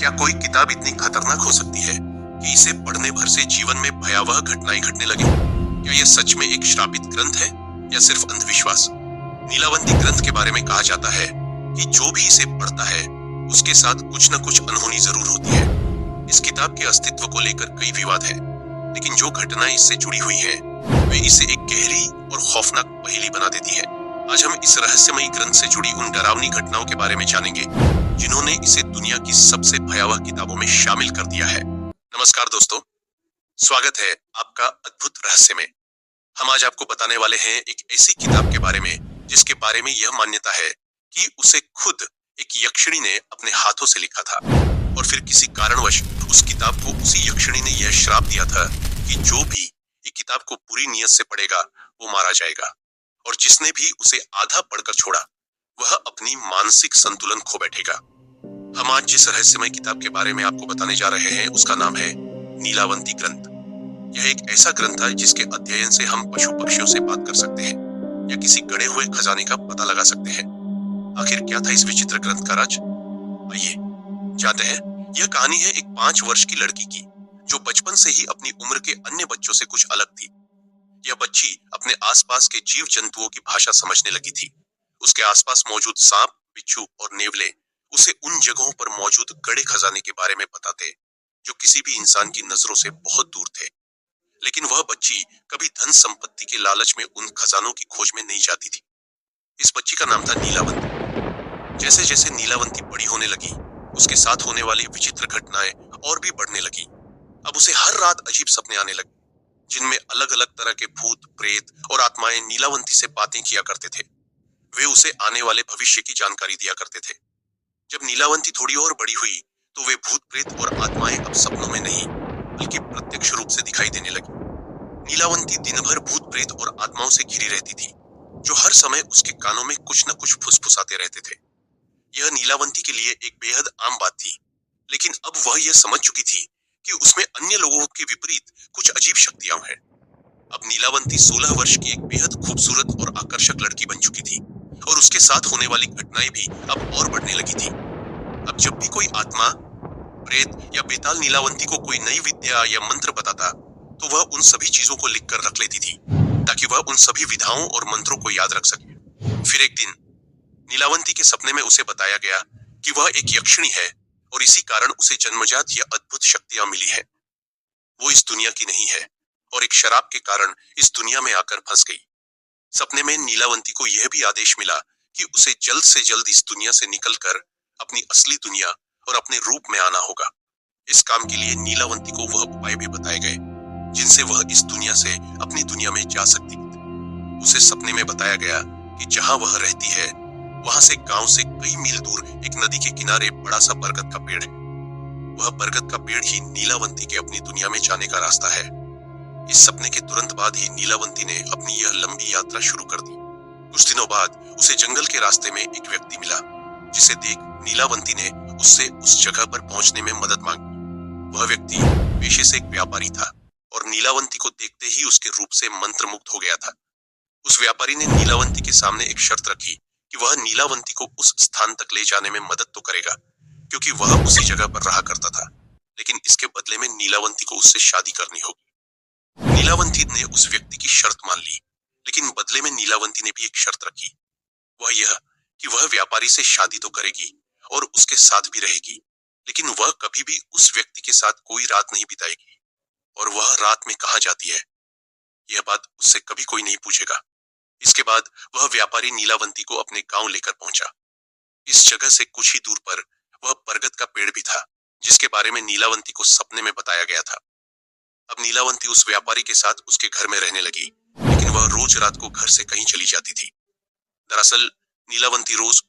क्या कोई किताब इतनी खतरनाक हो सकती है कि इसे पढ़ने भर से जीवन में भयावह घटनाएं घटने लगे? क्या यह सच में एक श्रापित ग्रंथ है या सिर्फ अंधविश्वास? नीलावंती ग्रंथ के बारे में कहा जाता है कि जो भी इसे पढ़ता है उसके साथ कुछ न कुछ अनहोनी जरूर होती है। इस किताब के अस्तित्व को लेकर कई विवाद है, लेकिन जो घटनाएं इससे जुड़ी हुई हैं, वे इसे एक गहरी और खौफनाक पहेली बना देती है। आज हम इस रहस्यमयी ग्रंथ से जुड़ी उन डरावनी घटनाओं के बारे में जानेंगे जिन्होंने इसे दुनिया की सबसे भयावह किताबों में शामिल कर दिया है। नमस्कार दोस्तों, स्वागत है आपका अद्भुत रहस्य में। हम आज आपको बताने वाले हैं एक ऐसी किताब के बारे में जिसके बारे में यह मान्यता है कि उसे खुद एक यक्षिणी ने अपने हाथों से लिखा था और फिर किसी कारणवश उस किताब को उसी यक्षिणी ने यह श्राप दिया था कि जो भी ये किताब को पूरी नियत से पढ़ेगा वो मारा जाएगा, और जिसने भी उसे आधा पढ़कर छोड़ा वह अपनी मानसिक संतुलन खो बैठेगा। हम आज जिस रहस्यमय किताब के बारे में आपको बताने जा रहे हैं उसका नाम है नीलावंती ग्रंथ। यह एक ऐसा ग्रंथ है जिसके अध्ययन से हम पशु पक्षियों से बात कर सकते हैं या किसी गड़े हुए खजाने का पता लगा सकते हैं। आखिर क्या था इस विचित्र ग्रंथ का राज? आइए जानते हैं। यह कहानी है एक 5 वर्ष की लड़की की जो बचपन से ही अपनी उम्र के अन्य बच्चों से कुछ अलग थी। यह बच्ची अपने आसपास के जीव जंतुओं की भाषा समझने लगी थी। उसके आसपास मौजूद सांप, बिच्छू और नेवले उसे उन जगहों पर मौजूद गड़े खजाने के बारे में बताते जो किसी भी इंसान की नजरों से बहुत दूर थे। लेकिन वह बच्ची कभी धन संपत्ति के लालच में उन खजानों की खोज में नहीं जाती थी। इस बच्ची का नाम था नीलावंती। जैसे जैसे नीलावंती बड़ी होने लगी, उसके साथ होने वाली विचित्र घटनाएं और भी बढ़ने लगी। अब उसे हर रात अजीब सपने आने लगे जिनमें अलग अलग तरह के भूत, प्रेत और आत्माएं नीलावंती से बातें किया करते थे। वे उसे आने वाले भविष्य की जानकारी दिया करते थे। जब नीलावंती थोड़ी और बड़ी हुई तो वे भूत, प्रेत और आत्माएं अब सपनों में नहीं बल्कि प्रत्यक्ष रूप से दिखाई देने लगी। नीलावंती दिन भर भूत, प्रेत और आत्माओं से घिरी रहती थी जो हर समय उसके कानों में कुछ न कुछ फुसफुसाते रहते थे। यह नीलावंती के लिए एक बेहद आम बात थी, लेकिन अब वह यह समझ चुकी थी कि उसमें अन्य लोगों के विपरीत कुछ अजीब शक्तियां हैं। अब नीलावंती 16 वर्ष की एक बेहद खूबसूरत और आकर्षक लड़की बन चुकी थी और उसके साथ होने वाली घटनाएं भी अब और बढ़ने लगी थी। अब जब भी कोई आत्मा, प्रेत या बेताल नीलावंती को कोई नई विद्या या मंत्र बताता तो वह उन सभी चीजों को लिखकर रख लेती थी ताकि वह उन सभी विधाओं और मंत्रों को याद रख सके। फिर एक दिन नीलावंती के सपने में उसे बताया गया कि वह एक यक्षिणी है और इसी कारण उसे जन्मजात यह अद्भुत शक्तियां मिली है। वो इस दुनिया की नहीं है और एक शराब के कारण इस दुनिया में आकर फंस गई। सपने में नीलावंती को यह भी आदेश मिला कि उसे जल्द से जल्द इस दुनिया से निकलकर अपनी असली दुनिया और अपने रूप में आना होगा। इस काम के लिए नीलावंती को वह उपाय भी बताए गए जिनसे वह इस दुनिया से अपनी दुनिया में जा सकती है। उसे सपने में बताया गया कि जहां वह रहती है वहां से गांव से कई मील दूर एक नदी के किनारे बड़ा सा बरगद का पेड़ है। वह बरगद का पेड़ ही नीलावंती के अपनी दुनिया में जाने का रास्ता है। इस सपने के तुरंत बाद ही नीलावंती ने अपनी यह लंबी यात्रा शुरू कर दी। कुछ दिनों बाद उसे जंगल के रास्ते में एक व्यक्ति मिला जिसे देख नीलावंती ने उससे उस जगह पर पहुंचने में मदद मांगी। वह व्यक्ति पेशे से एक व्यापारी था और नीलावंती को देखते ही उसके रूप से मंत्रमुग्ध हो गया था। उस व्यापारी ने नीलावंती के सामने एक शर्त रखी कि वह नीलावंती को उस स्थान तक ले जाने में मदद तो करेगा क्योंकि वह उसी जगह पर रहा करता था, लेकिन इसके बदले में नीलावंती को उससे शादी करनी होगी। नीलावंती ने उस व्यक्ति की शर्त मान ली, लेकिन बदले में नीलावंती ने भी एक शर्त रखी। वह यह कि वह व्यापारी से शादी तो करेगी और उसके साथ भी रहेगी, लेकिन वह कभी भी उस व्यक्ति के साथ कोई रात नहीं बिताएगी और वह रात में कहाँ जाती है यह बात उससे कभी कोई नहीं पूछेगा। इसके बाद वह व्यापारी नीलावंती को अपने गांव लेकर पहुंचा। इस जगह से कुछ ही दूर पर वह बरगद का पेड़ भी था जिसके बारे में नीलावंती को सपने में बताया गया था। अब नीलावंती उस व्यापारी के साथ उसके घर में रहने लगी, लेकिन वह रोज रात को घर से कहीं चली जाती थी। दरअसल नीलावंती रोज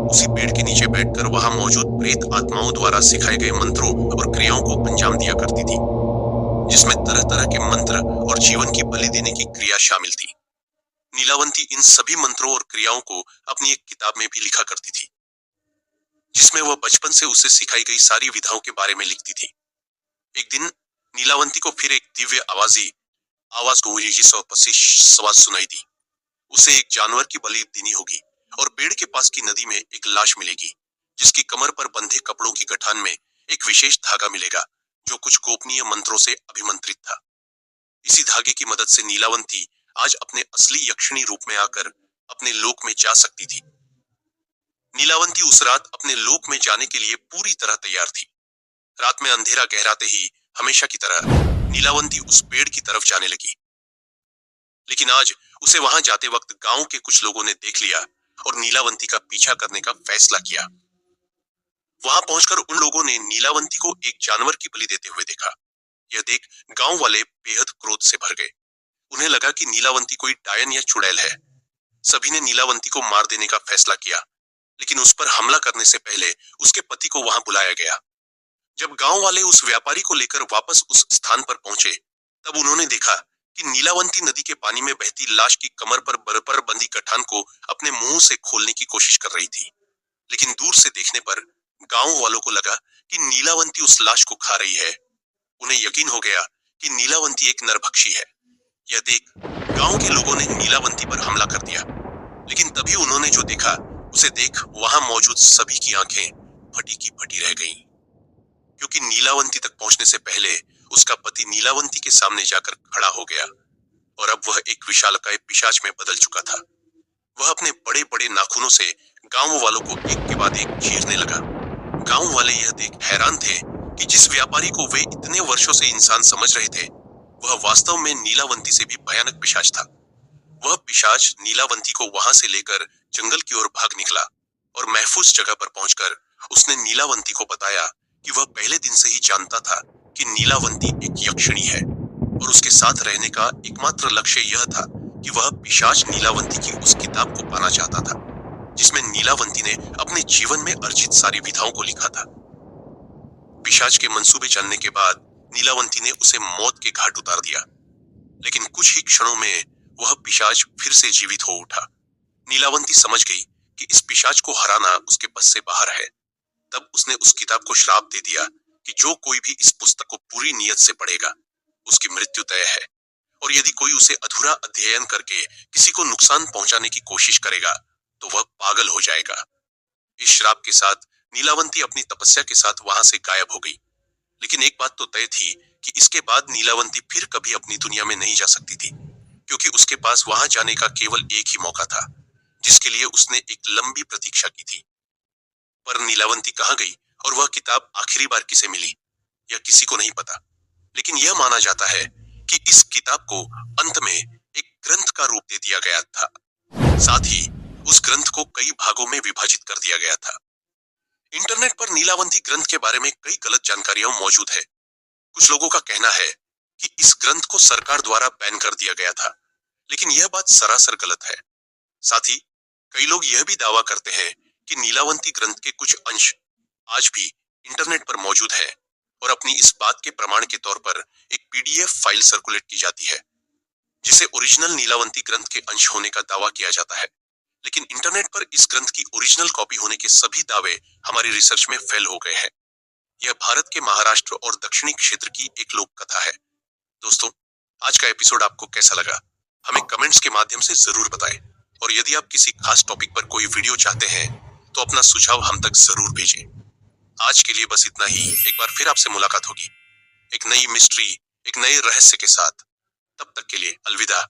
उसी पेड़ के नीचे बैठकर वहां मौजूद प्रेत आत्माओं द्वारा सिखाए गए मंत्रों और क्रियाओं को अंजाम दिया करती थी, जिसमें तरह तरह के मंत्र और जीवन की बलि देने की क्रिया शामिल थी। नीलावंती इन सभी मंत्रों और क्रियाओं को अपनी एक किताब में भी लिखा करती थी जिसमें वह बचपन से उसे सिखाई गई सारी विधाओं के बारे में लिखती थी। एक दिन नीलावंती को फिर एक दिव्य आवाज सुनाई दी। उसे एक जानवर की बलि देनी होगी और पेड़ के पास की नदी में एक लाश मिलेगी जिसकी कमर पर बंधे कपड़ों की गठान में एक विशेष धागा मिलेगा जो कुछ गोपनीय मंत्रों से अभिमंत्रित था। इसी धागे की मदद से नीलावंती आज अपने असली यक्षिणी रूप में आकर अपने लोक में जा सकती थी। नीलावंती उस रात अपने लोक में जाने के लिए पूरी तरह तैयार थी। रात में अंधेरा गहराते ही हमेशा की तरह नीलावंती उस पेड़ की तरफ जाने लगी। लेकिन आज उसे वहां जाते वक्त गांव के कुछ लोगों ने देख लिया और नीलावंती का पीछा करने का फैसला किया। वहां पहुंचकर उन लोगों ने नीलावंती को एक जानवर की बलि देते हुए देखा। यह देख गांव वाले बेहद क्रोध से भर गए। उन्हें लगा कि नीलावंती कोई डायन या चुड़ैल है। सभी ने नीलावंती को मार देने का फैसला किया, लेकिन उस पर हमला करने से पहले उसके पति को वहां बुलाया गया। जब गांव वाले उस व्यापारी को लेकर वापस उस स्थान पर पहुंचे, तब उन्होंने देखा कि नीलावंती नदी के पानी में बहती लाश की कमर पर बरपर बंधी कठान को अपने मुंह से खोलने की कोशिश कर रही थी। लेकिन दूर से देखने पर गांव वालों को लगा कि नीलावंती उस लाश को खा रही है। उन्हें यकीन हो गया कि नीलावंती एक नरभक्षी है। यह देख गांव के लोगों ने नीलावंती पर हमला कर दिया, लेकिन तभी उन्होंने जो देखा उसे देख वहां मौजूद सभी की आंखें फटी की फटी रह गईं। क्योंकि नीलावंती तक पहुंचने से पहले उसका पति नीलावंती के सामने जाकर खड़ा हो गया और अब वह एक विशालकाय पिशाच में बदल चुका था। वह अपने बड़े बड़े नाखूनों से गांव वालों को एक के बाद एक चीरने लगा। गांव वाले यह देख हैरान थे कि जिस व्यापारी को वे इतने वर्षों से इंसान समझ रहे थे, वह वास्तव में नीलावंती से भी भयानक पिशाच था। वह पिशाच नीलावंती को वहां से लेकर जंगल की ओर भाग निकला और महफूज जगह पर पहुंचकर उसने नीलावंती को बताया कि वह पहले दिन से ही जानता था कि नीलावंती एक यक्षिणी है और उसके साथ रहने का एकमात्र लक्ष्य यह था कि वह पिशाच नीलावंती की उस किताब को पाना चाहता था जिसमें नीलावंती ने अपने जीवन में अर्जित सारी विधाओं को लिखा था। पिशाच के मंसूबे जानने के बाद नीलावंती ने उसे मौत के घाट उतार दिया, लेकिन कुछ ही क्षणों में वह पिशाच फिर से जीवित हो उठा। नीलावंती समझ गई कि इस पिशाच को हराना उसके बस से बाहर है। तब उसने उस किताब को श्राप दे दिया कि जो कोई भी इस पुस्तक को पूरी नियत से पढ़ेगा उसकी मृत्यु तय है, और यदि कोई उसे अधूरा अध्ययन करके किसी को नुकसान पहुंचाने की कोशिश करेगा तो वह पागल हो जाएगा। इस श्राप के साथ नीलावंती अपनी तपस्या के साथ वहां से गायब हो गई। लेकिन एक बात तो तय थी कि इसके बाद नीलावंती फिर कभी अपनी दुनिया में नहीं जा सकती थी, क्योंकि उसके पास वहां जाने का केवल एक ही मौका था जिसके लिए उसने एक लंबी प्रतीक्षा की थी। पर नीलावंती कहाँ गई और वह किताब आखिरी बार किसे मिली, यह किसी को नहीं पता। लेकिन यह माना जाता है कि इस किताब को अंत में एक ग्रंथ का रूप दे दिया गया था। साथ ही उस ग्रंथ को कई भागों में विभाजित कर दिया गया था। इंटरनेट पर नीलावंती ग्रंथ के बारे में कई गलत जानकारियां मौजूद है। कुछ लोगों का कहना है कि इस ग्रंथ को सरकार द्वारा बैन कर दिया गया था, लेकिन यह बात सरासर गलत है। साथ ही कई लोग यह भी दावा करते हैं कि नीलावंती ग्रंथ के कुछ अंश आज भी इंटरनेट पर मौजूद है और अपनी इस बात के प्रमाण के तौर पर एक पीडीएफ फाइल सर्कुलेट की जाती है जिसे ओरिजिनल नीलावंती ग्रंथ के अंश होने का दावा किया जाता है। लेकिन इंटरनेट पर इस ग्रंथ की ओरिजिनल कॉपी होने के सभी दावे हमारी रिसर्च में फेल हो गए हैं। यह भारत के महाराष्ट्र और दक्षिणी क्षेत्र की एक लोक कथा है। दोस्तों, आज का एपिसोड आपको कैसा लगा हमें कमेंट्स के माध्यम से जरूर बताएं, और यदि आप किसी खास टॉपिक पर कोई वीडियो चाहते हैं तो अपना सुझाव हम तक जरूर भेजें। आज के लिए बस इतना ही। एक बार फिर आपसे मुलाकात होगी एक नई मिस्ट्री, एक नए रहस्य के साथ। तब तक के लिए अलविदा।